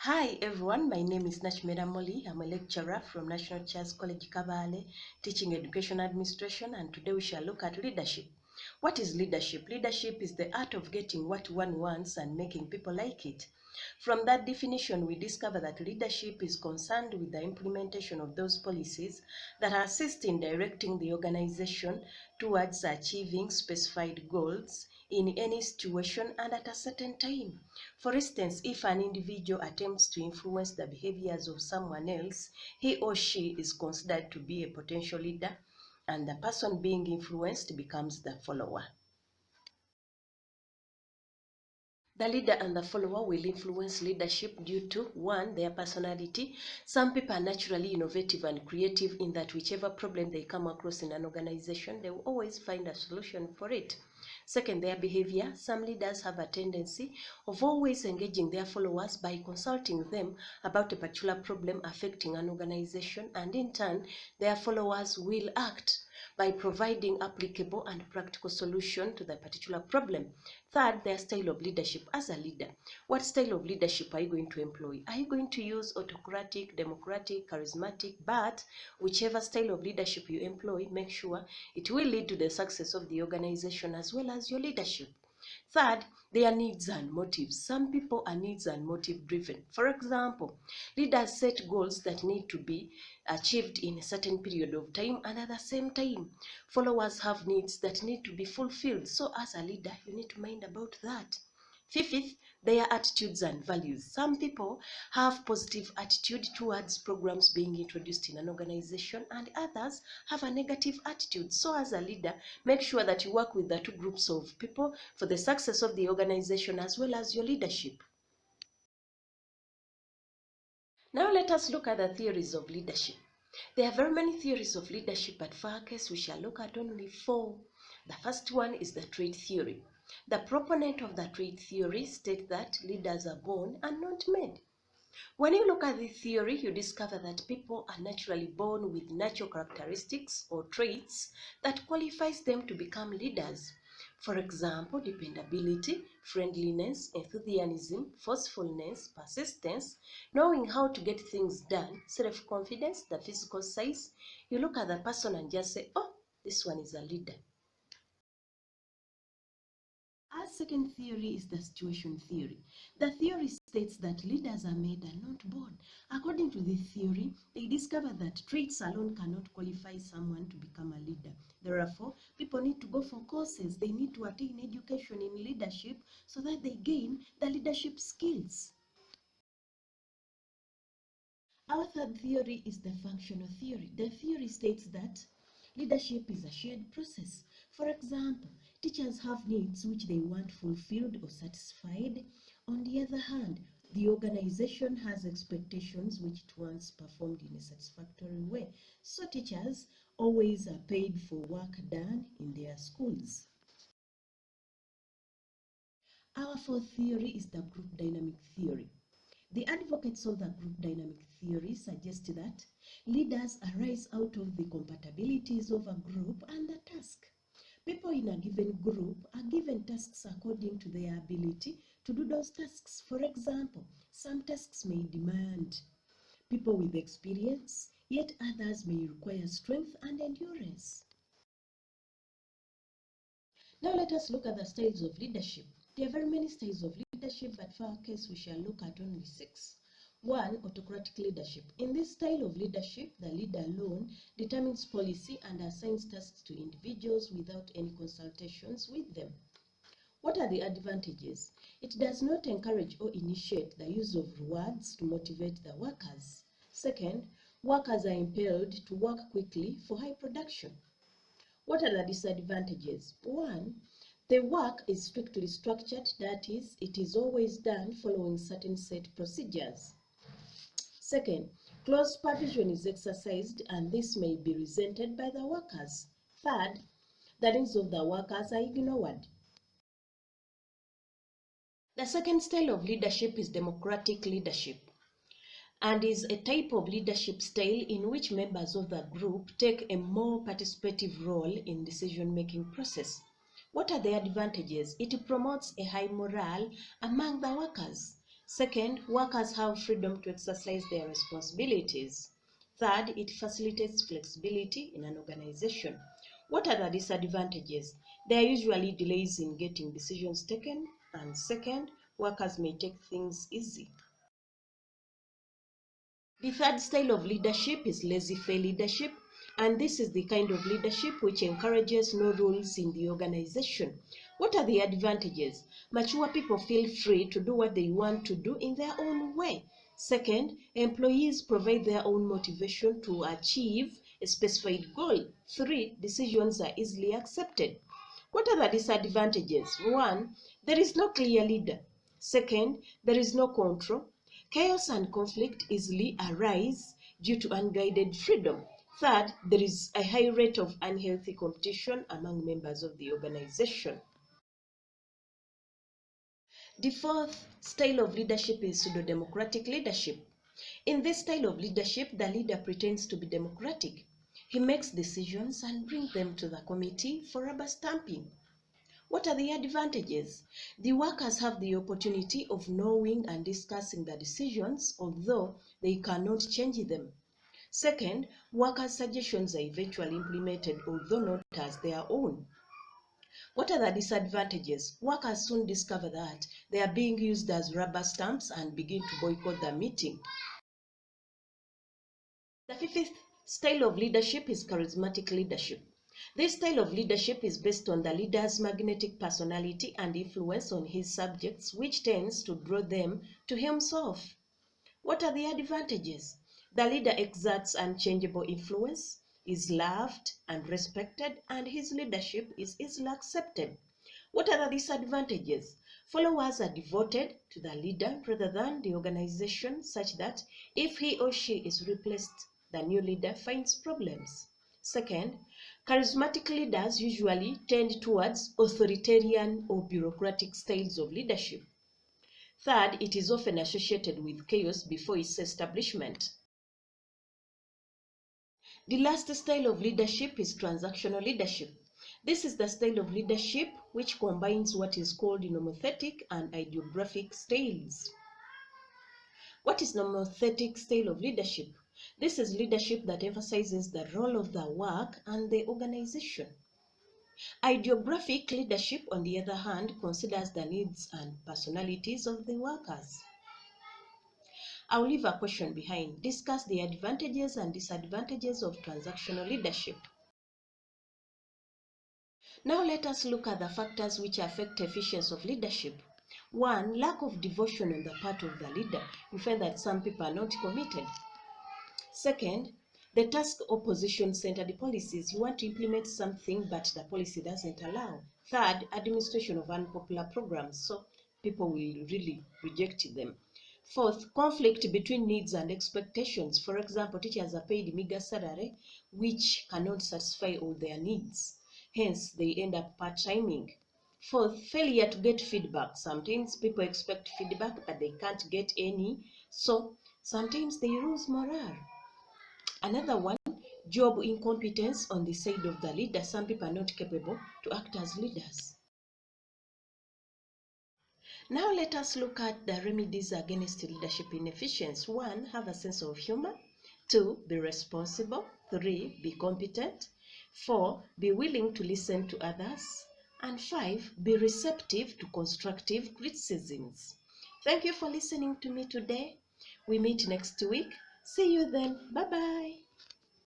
Hi everyone, my name is Nachmera Moli. I'm a lecturer from National Teachers College Kabale, teaching education administration, and today we shall look at leadership. What is leadership? Leadership is the art of getting what one wants and making people like it. From that definition, we discover that leadership is concerned with the implementation of those policies that assist in directing the organization towards achieving specified goals in any situation and at a certain time. For instance, if an individual attempts to influence the behaviors of someone else, he or she is considered to be a potential leader, and the person being influenced becomes the follower. The leader and the follower will influence leadership due to, one, their personality. Some people are naturally innovative and creative in that whichever problem they come across in an organization, they will always find a solution for it. Second, their behavior. Some leaders have a tendency of always engaging their followers by consulting them about a particular problem affecting an organization, and in turn, their followers will act by providing applicable and practical solution to the particular problem. Third, their style of leadership. As a leader, what style of leadership are you going to employ? Are you going to use autocratic, democratic, charismatic? But whichever style of leadership you employ, make sure it will lead to the success of the organization as well as your leadership. Third, their needs and motives. Some people are needs and motive driven. For example, leaders set goals that need to be achieved in a certain period of time, and at the same time, followers have needs that need to be fulfilled. So as a leader, you need to mind about that. Fifth, their attitudes and values. Some people have positive attitude towards programs being introduced in an organization, and others have a negative attitude. So as a leader, make sure that you work with the two groups of people for the success of the organization as well as your leadership. Now let us look at the theories of leadership. There are very many theories of leadership, but for our case, we shall look at only 4. The first one is the trait theory. The proponent of the trait theory states that leaders are born and not made. When you look at the theory, you discover that people are naturally born with natural characteristics or traits that qualifies them to become leaders. For example, dependability, friendliness, enthusiasm, forcefulness, persistence, knowing how to get things done, self-confidence, the physical size. You look at the person and just say, oh, this one is a leader. Our second theory is the situation theory. The theory states that leaders are made and not born. According to this theory, they discover that traits alone cannot qualify someone to become a leader. Therefore, people need to go for courses. They need to attain education in leadership so that they gain the leadership skills. Our third theory is the functional theory. The theory states that leadership is a shared process. For example, teachers have needs which they want fulfilled or satisfied. On the other hand, the organization has expectations which it wants performed in a satisfactory way. So teachers always are paid for work done in their schools. Our fourth theory is the group dynamic theory. The advocates of the group dynamic theory suggest that leaders arise out of the compatibilities of a group and a task. People in a given group are given tasks according to their ability to do those tasks. For example, some tasks may demand people with experience, yet others may require strength and endurance. Now let us look at the styles of leadership. There are very many styles of leadership, but for our case, we shall look at only 6. 1. Autocratic leadership. In this style of leadership, the leader alone determines policy and assigns tasks to individuals without any consultations with them. What are the advantages? It does not encourage or initiate the use of rewards to motivate the workers. Second, workers are impelled to work quickly for high production. What are the disadvantages? 1. The work is strictly structured, that is, it is always done following certain set procedures. Second, close supervision is exercised, and this may be resented by the workers. Third, the needs of the workers are ignored. The second style of leadership is democratic leadership, and is a type of leadership style in which members of the group take a more participative role in decision-making process. What are the advantages? It promotes a high morale among the workers. Second, workers have freedom to exercise their responsibilities. Third, it facilitates flexibility in an organization. What are the disadvantages? There are usually delays in getting decisions taken. And second, workers may take things easy. The third style of leadership is laissez-faire leadership, and this is the kind of leadership which encourages no rules in the organization. What are the advantages? Mature people feel free to do what they want to do in their own way. Second, employees provide their own motivation to achieve a specified goal. Three, decisions are easily accepted. What are the disadvantages? One, there is no clear leader. Second, there is no control. Chaos and conflict easily arise due to unguided freedom. Third, there is a high rate of unhealthy competition among members of the organization. The fourth style of leadership is pseudo-democratic leadership. In this style of leadership, the leader pretends to be democratic. He makes decisions and brings them to the committee for rubber stamping. What are the advantages? The workers have the opportunity of knowing and discussing the decisions, although they cannot change them. Second, workers' suggestions are eventually implemented, although not as their own. What are the disadvantages? Workers soon discover that they are being used as rubber stamps and begin to boycott the meeting. The fifth style of leadership is charismatic leadership. This style of leadership is based on the leader's magnetic personality and influence on his subjects, which tends to draw them to himself. What are the advantages? The leader exerts unchangeable influence, is loved and respected, and his leadership is easily accepted. What are the disadvantages? Followers are devoted to the leader rather than the organization, such that if he or she is replaced, the new leader finds problems. Second, charismatic leaders usually tend towards authoritarian or bureaucratic styles of leadership. Third, it is often associated with chaos before its establishment. The last style of leadership is transactional leadership. This is the style of leadership which combines what is called nomothetic and ideographic styles. What is nomothetic style of leadership? This is leadership that emphasizes the role of the work and the organization. Ideographic leadership, on the other hand, considers the needs and personalities of the workers. I'll leave a question behind. Discuss the advantages and disadvantages of transactional leadership. Now let us look at the factors which affect efficiency of leadership. One, lack of devotion on the part of the leader. You find that some people are not committed. Second, the task opposition-centered policies. You want to implement something, but the policy doesn't allow. Third, administration of unpopular programs. So people will really reject them. Fourth, conflict between needs and expectations. For example, teachers are paid meager salary, which cannot satisfy all their needs. Hence, they end up part-timing. Fourth, failure to get feedback. Sometimes people expect feedback, but they can't get any. So sometimes they lose morale. Another one, job incompetence on the side of the leader. Some people are not capable to act as leaders. Now let us look at the remedies against leadership inefficiency. 1, have a sense of humor. 2, be responsible. 3, be competent. 4, be willing to listen to others. And 5, be receptive to constructive criticisms. Thank you for listening to me today. We meet next week. See you then. Bye-bye.